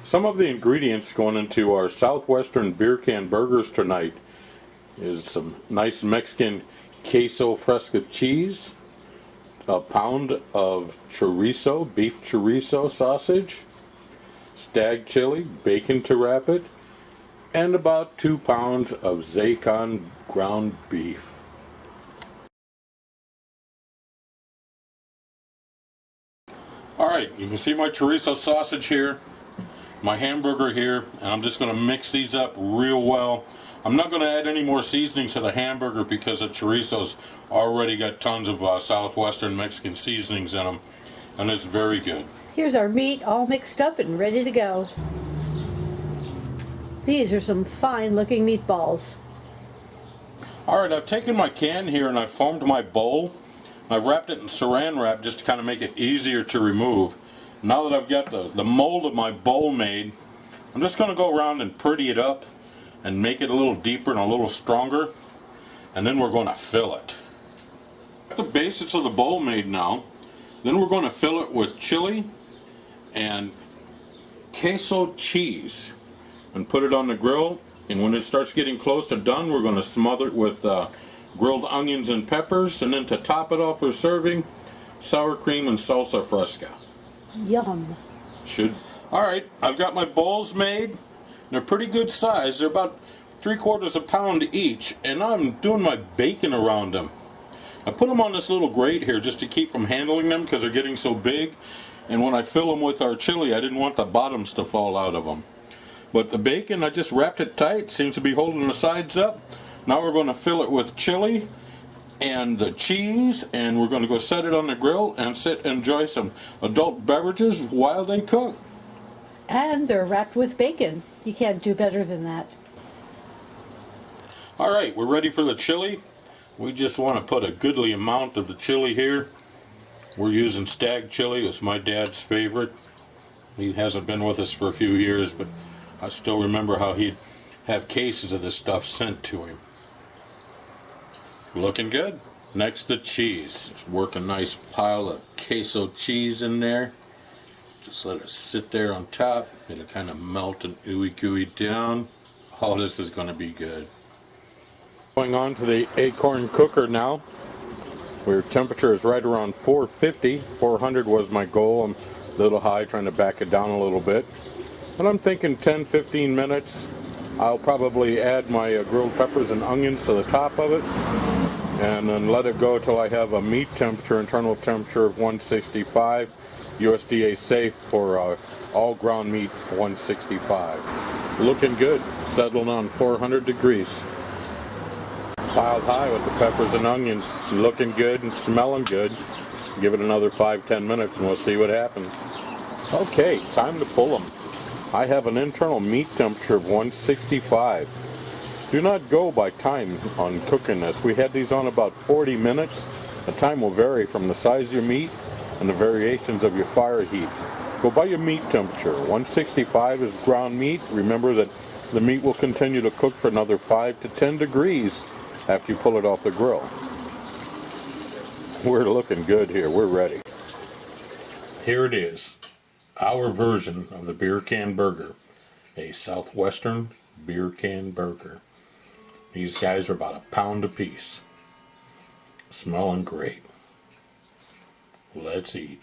Some of the ingredients going into our Southwestern beer can burgers tonight is some nice Mexican queso fresca cheese, a pound of chorizo, beef chorizo sausage, stag chili, bacon to wrap it, and about 2 pounds of Zaycon ground beef. Alright, you can see my chorizo sausage here, my hamburger here, and I'm just going to mix these up real well. I'm not going to add any more seasonings to the hamburger because the chorizo's already got tons of Southwestern Mexican seasonings in them, and it's very good. Here's our meat all mixed up and ready to go. These are some fine looking meatballs. Alright, I've taken my can here and I've formed my bowl. I've wrapped it in saran wrap just to kind of make it easier to remove. Now that I've got the mold of my bowl made, I'm just going to go around and pretty it up and make it a little deeper and a little stronger, and then we're going to fill it. The basics of the bowl made now. Then we're going to fill it with chili and queso cheese and put it on the grill, and when it starts getting close to done, we're going to smother it with grilled onions and peppers, and then to top it off for serving, sour cream and salsa fresca. Yum. Alright, I've got my bowls made. They're pretty good size. They're about 3/4 pound each, and I'm doing my bacon around them. I put them on this little grate here just to keep from handling them because they're getting so big, and when I fill them with our chili, I didn't want the bottoms to fall out of them. But the bacon, I just wrapped it tight, seems to be holding the sides up. Now we're going to fill it with chili and the cheese, and we're going to go set it on the grill and sit and enjoy some adult beverages while they cook. And they're wrapped with bacon. You can't do better than that. Alright, we're ready for the chili. We just want to put a goodly amount of the chili here. We're using stag chili. It's my dad's favorite. He hasn't been with us for a few years, but I still remember how he'd have cases of this stuff sent to him. Looking good. Next, the cheese. Just work a nice pile of queso cheese in there. Just let it sit there on top. It'll kind of melt and ooey gooey down. Oh, this is going to be good. Going on to the Akorn cooker now, where temperature is right around 450. 400 was my goal. I'm a little high, trying to back it down a little bit. But I'm thinking 10-15 minutes. I'll probably add my grilled peppers and onions to the top of it, and then let it go till I have a meat temperature, internal temperature of 165. USDA safe for all ground meat, 165. Looking good, settling on 400 degrees. Piled high with the peppers and onions, looking good and smelling good. Give it another 5-10 minutes and we'll see what happens. Okay, time to pull them. I have an internal meat temperature of 165. Do not go by time on cooking this. We had these on about 40 minutes. The time will vary from the size of your meat and the variations of your fire heat. Go by your meat temperature. 165 is ground meat. Remember that the meat will continue to cook for another 5 to 10 degrees after you pull it off the grill. We're looking good here. We're ready. Here it is. Our version of the beer can burger. A Southwestern beer can burger. These guys are about a pound a piece. Smelling great. Let's eat.